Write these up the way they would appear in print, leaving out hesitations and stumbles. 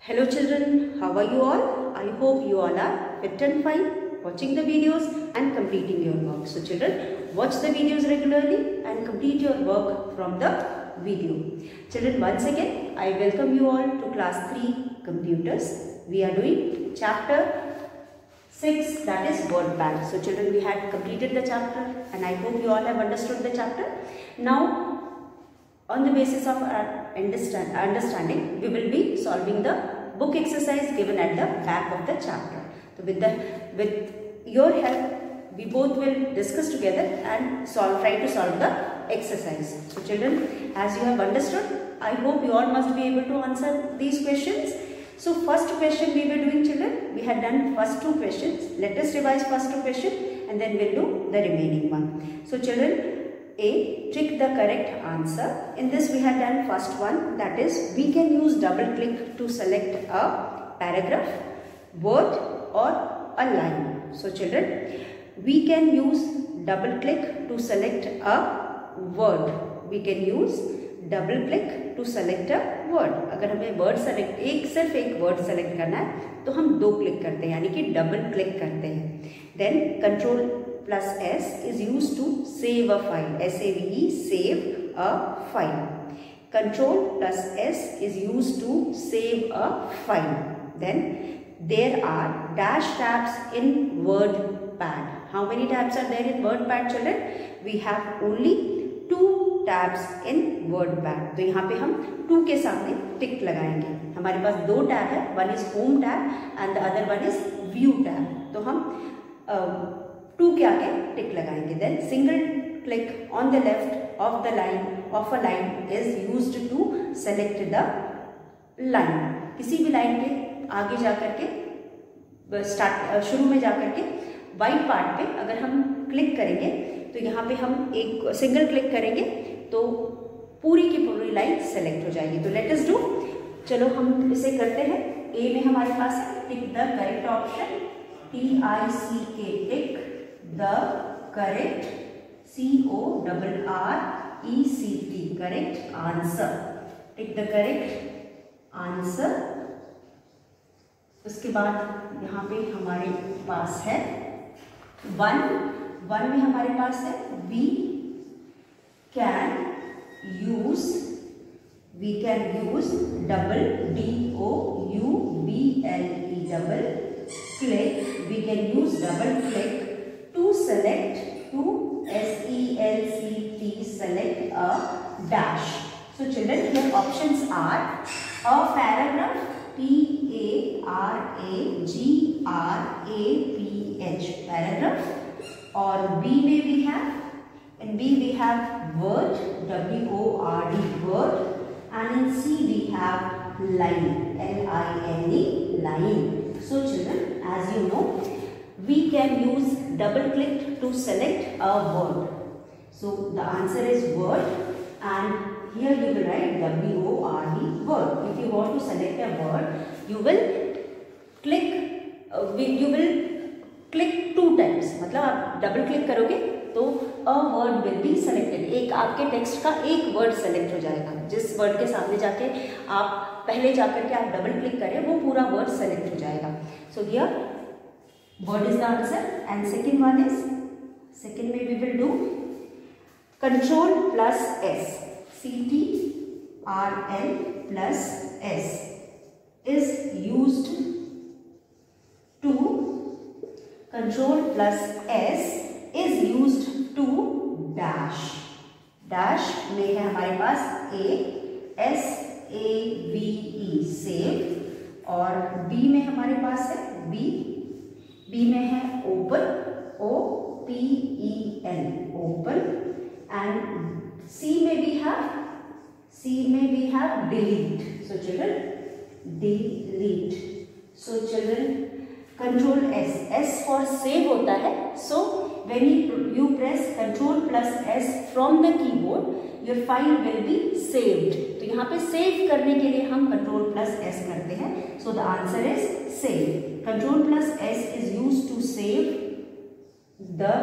Hello children, how are you all? I hope you all are fit and fine, watching the videos and completing your work. So children, watch the videos regularly and complete your work from the video. Children, once again, I welcome you all to class 3 computers. We are doing chapter 6, that is word bank. So children, we had completed the chapter and I hope you all have understood the chapter. Now, on the basis of our understanding, we will be solving the book exercise given at the back of the chapter. So with your help, we both will discuss together and try to solve the exercise. So children, as you have understood, I hope you all must be able to answer these questions. So first question we were doing, children, we had done first 2 questions. Let us revise first 2 questions and then we'll do the remaining one. So children, A, trick the correct answer. In this we had done first one, that is we can use double click to select a paragraph, word or a line. So children, we can use double click to select a word. We can use double click to select a word. अगर हमें word select सिर्फ एक word select करना है तो हम 2 click करते हैं, यानी कि double click करते हैं. Then control plus S is used to save a file. S-A-V-E, save a file. Control plus S is used to save a file. Then there are dash tabs in WordPad. How many tabs are there in WordPad, children? We have only 2 tabs in WordPad. तो यहाँ पे हम 2 के सामने टिक लगाएंगे. हमारे पास 2 tab है. One is Home tab and the other one is View tab. तो हम 2 के आगे टिक लगाएंगे. Then single click on the left of the line of a line is used to select the line. किसी भी लाइन के आगे जाकर के शुरू में जाकर के वाइट पार्ट पे अगर हम क्लिक करेंगे तो यहाँ पे हम एक सिंगल क्लिक करेंगे तो पूरी की पूरी लाइन सेलेक्ट हो जाएगी. तो लेट अस डू. चलो हम इसे करते हैं. ए में हमारे पास है tick the correct option, TICK, tick the correct, CORRECT, correct answer. Take the correct answer. उसके बाद यहाँ पे हमारे पास है 1 में हमारे पास है we can use double DOUBLE, double click. We can use double click to select, to SELCT, select a dash. So children, here options are a paragraph, PARAGRAPH, paragraph, or B may we have, in B we have word, WORD, word, and in C we have line, LINE, line. So children, as you know, we can use double click to select a word. So the answer is word, and here you will write WORD, word. If you want to select a word, you will click 2 times. मतलब आप double click करोगे तो a word will be selected. एक आपके text का एक word select हो जाएगा. जिस वर्ड के सामने जाके आप पहले जाकर के आप डबल क्लिक करें वो पूरा वर्ड सेलेक्ट हो जाएगा. So here word is the answer, and second way we will do control plus S, CTRL plus S is used to, control plus S is used to dash. dash में है हमारे पास SAVE, save, और B में हमारे पास है B में है open, OPEN, open, and C में we have delete. So children, delete. So children, control S for save होता है. So when you press control plus S from the keyboard, your file will be saved. तो यहाँ पे save करने के लिए हम कंट्रोल प्लस S करते हैं. So the answer is save. Control plus S is used to save the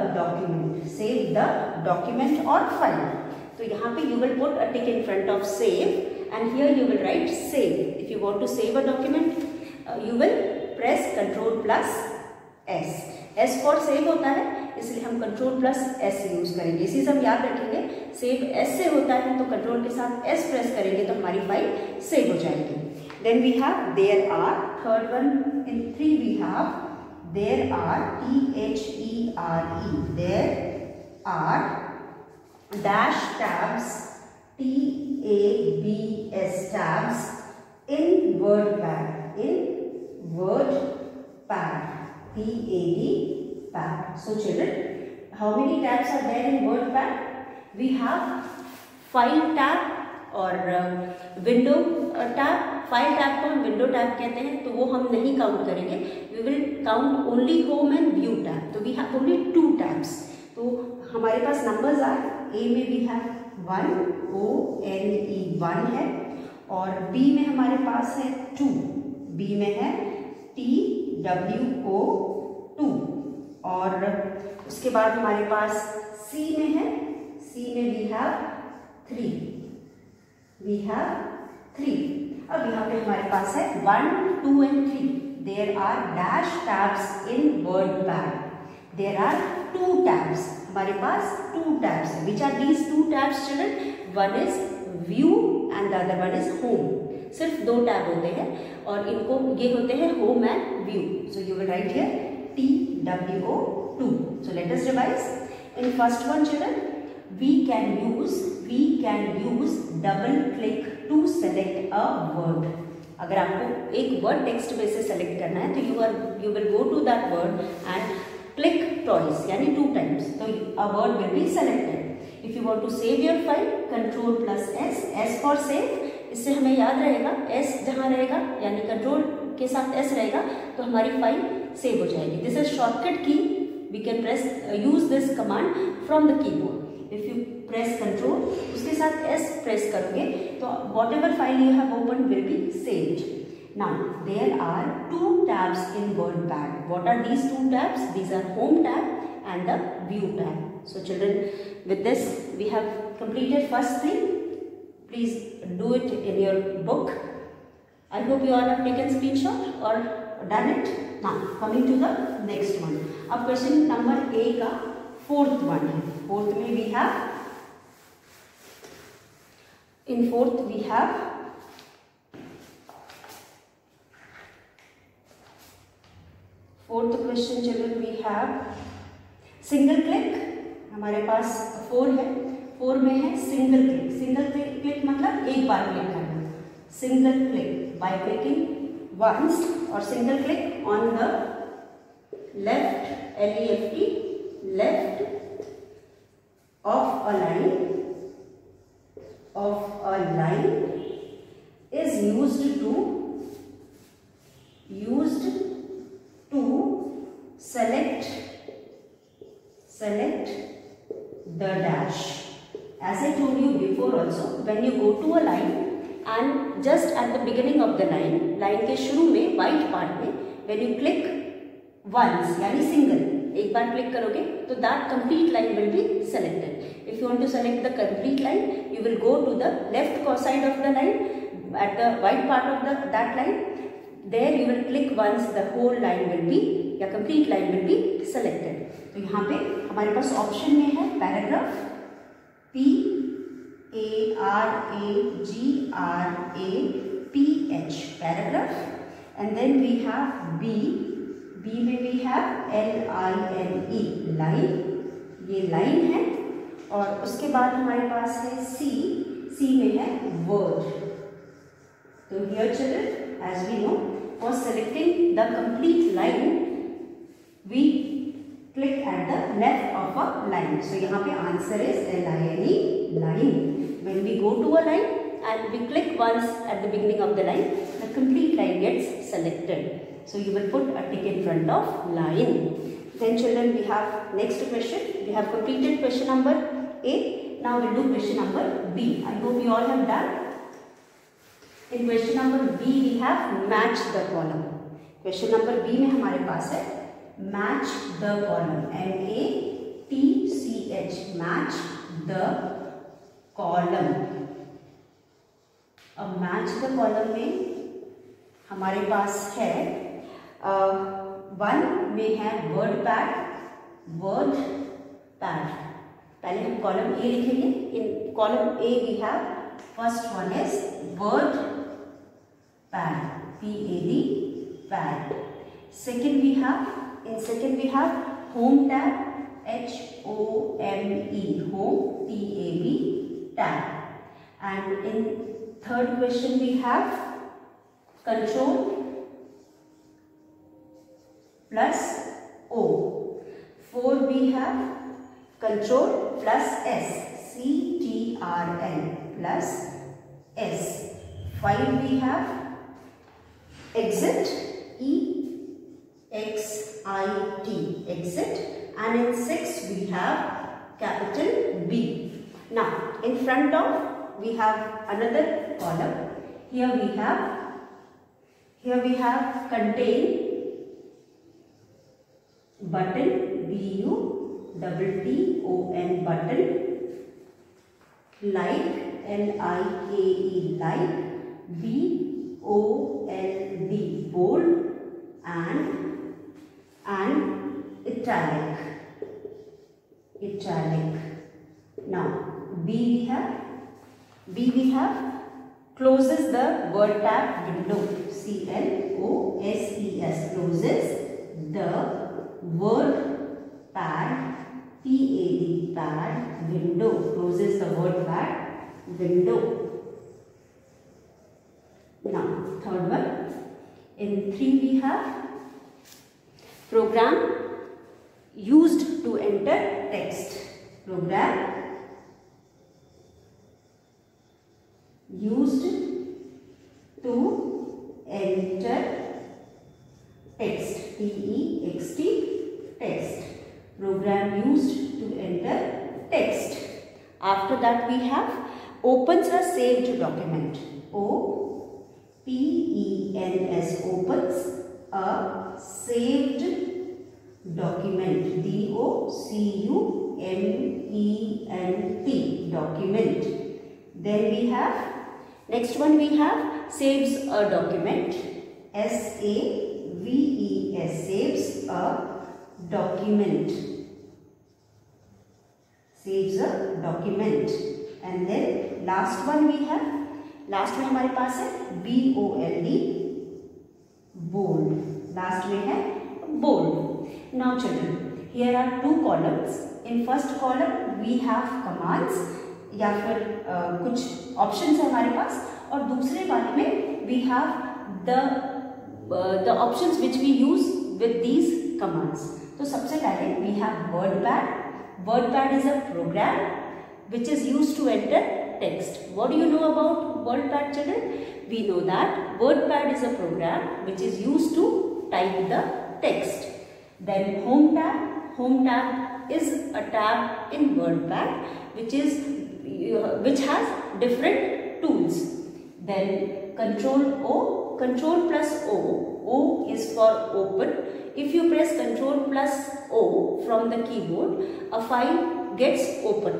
document or file. तो यहाँ पे you will put a tick in front of save and here you will write save. If you want to save a document, you will press Ctrl plus S. S for save होता है, इसलिए हम Ctrl plus S use करेंगे। इसी से हम याद रखेंगे, सेव S से होता है तो कंट्रोल के साथ S प्रेस करेंगे तो हमारी फाइल सेव हो जाएगी। Then we have there are, third one in 3 we have there are, THERE, there are dash tabs, TABS tabs in WordPad, PAD pad. So children, how many tabs are there in WordPad? We have file tab और window tab. File tab को हम window tab कहते हैं, तो वो हम नहीं count करेंगे। We will count only home and view tab. तो वी हैव ओनली 2 टैब्स। तो हमारे पास नंबर्स आए, ए में वी हैव 1, ONE 1 है, और बी में हमारे पास है 2, बी में है TWO 2, और उसके बाद हमारे पास सी में है, सी में वी हैव 3, अब यहाँ पे हमारे पास है 1, 2 and 3। There are dash tabs in WordPad। There are 2 tabs, हमारे पास 2 टैब्स है। Which are these 2 tabs children? One is view and the other one is home. सिर्फ 2 टैब होते हैं और इनको ये होते हैं home and view. So you will right here TWO 2। So let us revise. In first one children, we can use double click to select a word। अगर आपको एक वर्ड टेक्स्ट में से सेलेक्ट करना है तो you will go to that word and click twice, यानी 2 times, तो a word will be selected। If you want to save your file, Ctrl plus S, S for save। इससे हमें याद रहेगा, S जहाँ रहेगा यानी कंट्रोल के साथ S रहेगा तो हमारी फाइल सेव हो जाएगी। दिस इज शॉर्टकट की, we can use this command from the keyboard। If you press Ctrl, उसके साथ S प्रेस करोगे तो whatever file you have opened will be saved। Now there are 2 tabs in WordPad। What are these 2 tabs? These are Home tab and the View tab। So children, with this we have completed first thing। Please do it in your book। I hope you all have taken screenshot or done it। Now coming to the next one। अब question number A का 4th one है। 4th में we have, in 4th we have fourth question children, we have single click. हमारे पास 4 है, 4 में है single click. Single click मतलब एक बार क्लिक करना। Single click by clicking once, और single click on the left, LEFT, left of a line is used to select the dash। As I told you before also, when you go to a line and just at the beginning of the line के शुरू में white part में when you click once यानी single, एक बार click करोगे तो that complete line will be selected। If you want to select the complete line, you will go to the left side of the line, at the white part of that line, there you will click once, the whole line will be, या complete line will be selected। तो यहाँ पे हमारे पास option में है paragraph, PARAGRAPH paragraph, and then we have B में we have LINE line, ये line है, और उसके बाद हमारे पास है C में है वर्ड। तो here children, as we know, for selecting the complete line we click at the left of a line। So यहाँ पे answer is LINE line। When we go to a line and we click once at the beginning of the line, the complete line gets selected। So you will put a tick in front of line। Then children, we have next question। We have completed question number A। Now we'll do question number B। I hope you all have done। In question number B we have match the column। Question number B में हमारे पास है match the column, MATCH, match the column। अब match the column में हमारे पास है 1 में है word pad. पहले हम कॉलम ए लिखेंगे। In column A we have first one is word pad, PAD, pad. Second we have home tab, HOME, home, TAB, tab. And in third question we have control plus O. 4 we have control plus S, CTRL plus S. 5 we have exit, EXIT, exit. And in 6 we have capital B. Now in front of we have another column. Here we have contain, button, BUTTON, button, like, LIKE, like, BOLD, bold, and italic. Now B we have closes the word tab window, CLOSES, closes the word pad, PAD, pad window, closes the word pad window. Now third one, in 3 we have program used to enter text. Program used to enter text, TEXT, text. Program used to enter text. After that we have opens a saved document, OPENS, opens a saved document, DOCUMENT, document. Then we have next one, we have saves a document, SAVES, saves a document, saves a document. And then last one we have, last में हमारे पास है BOLD, bold, last में है bold. Now children, here are 2 columns. In first column we have commands या फिर कुछ options है हमारे पास, और दूसरे वाले में we have the options which we use with these commands. तो सबसे पहले we have word pad. Word pad is a program which is used to enter text. What do you know about word pad, children? We know that word pad is a program which is used to type the text. Then home tab is a tab in word pad which has different tools. Then control plus O is for open. If you press control plus O from the keyboard, a file gets open.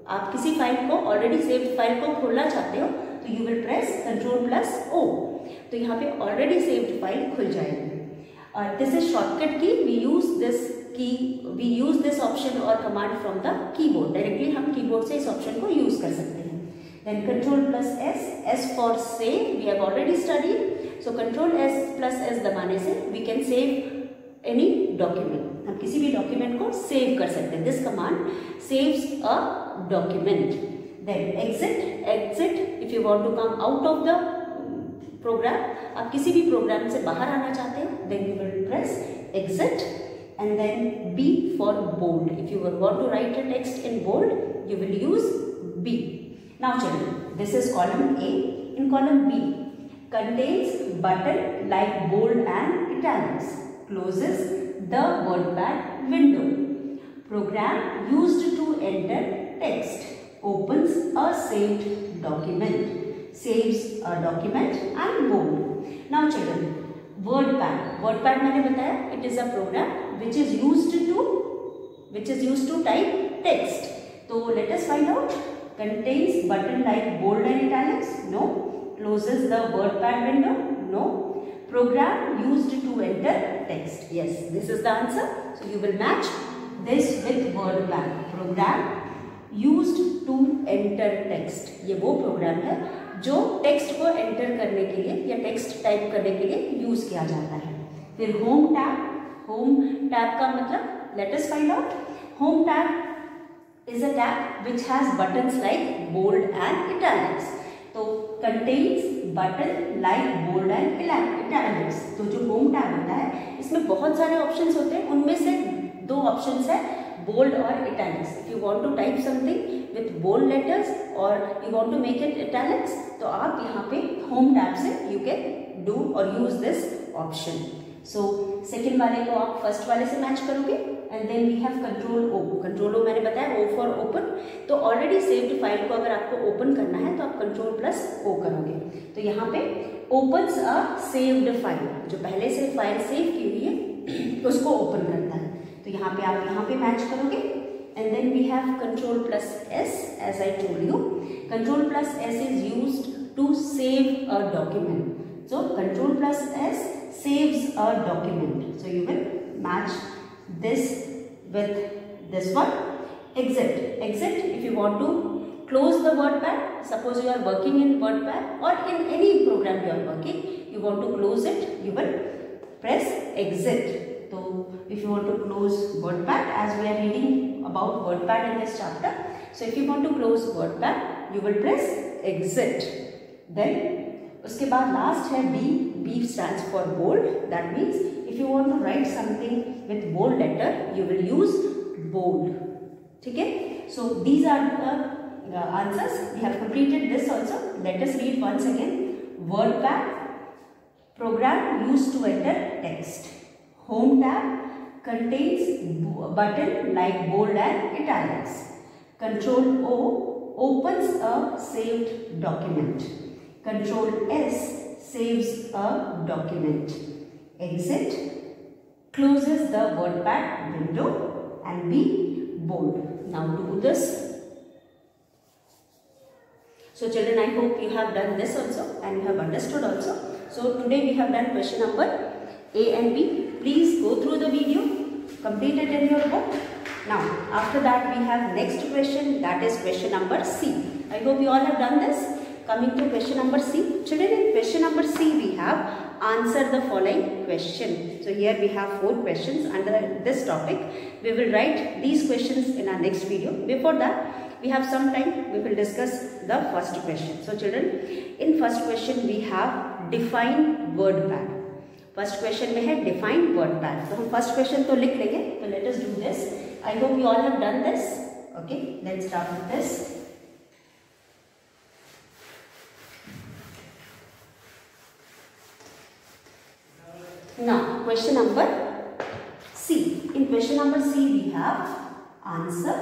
आप किसी file को, already saved file को खोलना चाहते हो तो you will press control plus O, तो यहाँ पे ऑलरेडी सेव्ड फाइल खुल जाएगी. This is shortcut key. We use this option or command from the keyboard. Directly हम keyboard से इस option को use कर सकते हैं. Then control plus S for save. We have already studied. So control plus S दबाने से we can save any document. हम किसी भी document को save कर सकते हैं. This command saves a document. Then exit. If you want to come out of the program, आप किसी भी प्रोग्राम से बाहर आना चाहते हो, then you will press exit. And then B for bold. If you want to write a text in bold, you will use B. Now children, this is column A. In column B, contains button like bold and italics, closes the WordPad window. Program used to enter text, opens a saved document, saves a document, and bold. Now children, WordPad मैंने बताया, it is a program which is used to type text. So let us find out. Contains button like bold and italics? No. Closes the WordPad window? No. Program used to enter text. Yes, this is the answer. So you will match this with WordPad. Program used to enter text. ये वो programme है जो text को enter करने के लिए या text type करने के लिए यूज किया जाता है. फिर होम टैब. होम टैब का मतलब let us find out. Home tab is a tab which has buttons like bold and italics. तो contains button like bold and italics. तो जो home tab होता है इसमें बहुत सारे options होते हैं. उनमें से दो options है bold और italics. If you want to type something with bold letters or you want to make it italics, तो आप यहाँ पे home tab से you can do or use this option. So second वाले को आप first वाले से match करोगे. And then we have control O. Control O मैंने बताया ओ फॉर ओपन. तो ऑलरेडी सेव्ड फाइल को अगर आपको ओपन करना है तो आप कंट्रोल प्लस ओ करोगे. तो यहाँ पे ओपन्स अ सेव्ड फाइल. जो पहले से फाइल सेव की हुई है उसको ओपन करता है. तो यहाँ पे आप यहाँ पे मैच करोगे. And then we have control plus S. As I told you, control plus S is used to save a document. So control plus S saves a document. So you will match this with this one. Exit. Exit if you want to close the WordPad. Suppose you are working in WordPad or in any program you are working, you want to close it, you will press exit. So if you want to close WordPad, as we are reading about WordPad in this chapter, so if you want to close WordPad, you will press exit. Then उसके बाद last है B. B stands for bold. That means if you want to write something with bold letter, you will use bold. ठीक है? So these are the answers. We have completed this also. Let us read once again. WordPad, program used to enter text. Home tab contains button like bold and italics. Control O opens a saved document. Control S saves a document. Exit closes the WordPad window and be bold. Now do this. So children, I hope you have done this also and you have understood also. So today we have done question number A and B. Please go through the video, complete it in your book. Now after that we have next question, that is question number C. I hope you all have done this. Coming to question number C. Children, in question number C we have answer the following question. So here we have 4 questions under this topic. We will write these questions in our next video. Before that we have some time, we will discuss the first question. So children, in first question we have define WordPad. First question में है define WordPad. तो हम first question तो लिख लेंगे. So let us do this. I hope you all have done this. Okay, let's start with this. Now question number C. In question number C we have answer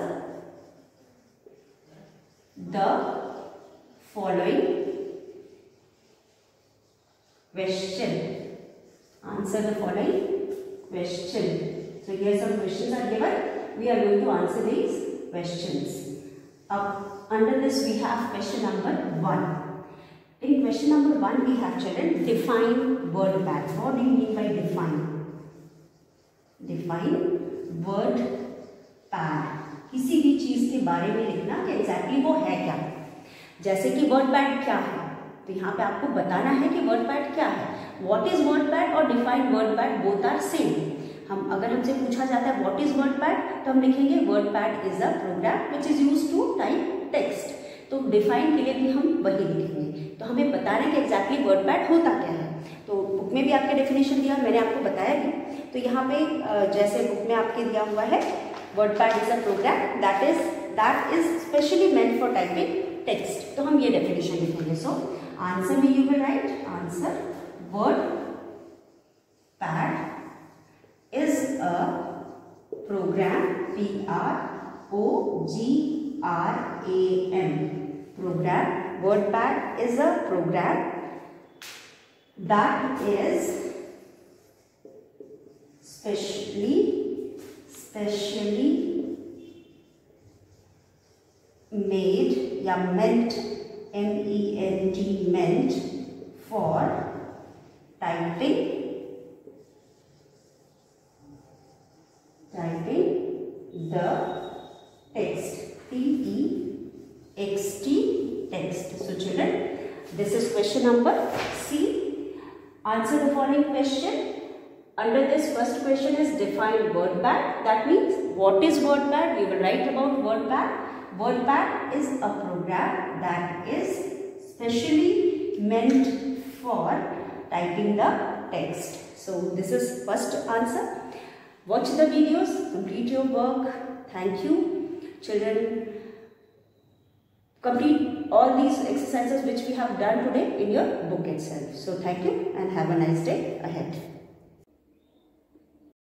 the following question. Answer the following question. So here some questions are given. We are going to answer these questions. Under this we have question number 1. In question number 1 we have children define WordPad. What do you mean by define? Define WordPad. किसी भी चीज के बारे में लिखना कि exactly वो है क्या. जैसे कि WordPad क्या है, तो यहाँ पे आपको बताना है कि WordPad क्या है. What is WordPad और define WordPad both are same. हम अगर हमसे पूछा जाता है what is WordPad, तो हम लिखेंगे WordPad is a program which is used to type text. तो डिफाइन के लिए भी हम वही लिखेंगे. तो हमें बताना है कि एग्जैक्टली वर्डपैड होता क्या है. तो बुक में भी आपके डेफिनेशन दिया, मैंने आपको बताया भी. तो यहाँ पे जैसे बुक में आपके दिया हुआ है WordPad is a program that is specially meant for typing text. तो हम ये डेफिनेशन लिखेंगे. सो आंसर में you will write answer WordPad is a program PROGRAM program. WordPad is a program that is specially made या meant MENT meant for typing the text. T-E-X-T, text. So children, this is question number C. Answer the following question. Under this first question is define WordPad. That means what is WordPad? We will write about WordPad. WordPad is a program that is specially meant for typing the text. So this is first answer. Watch the videos, complete your work. Thank you. Children, complete all these exercises which we have done today in your book itself. So thank you and have a nice day ahead.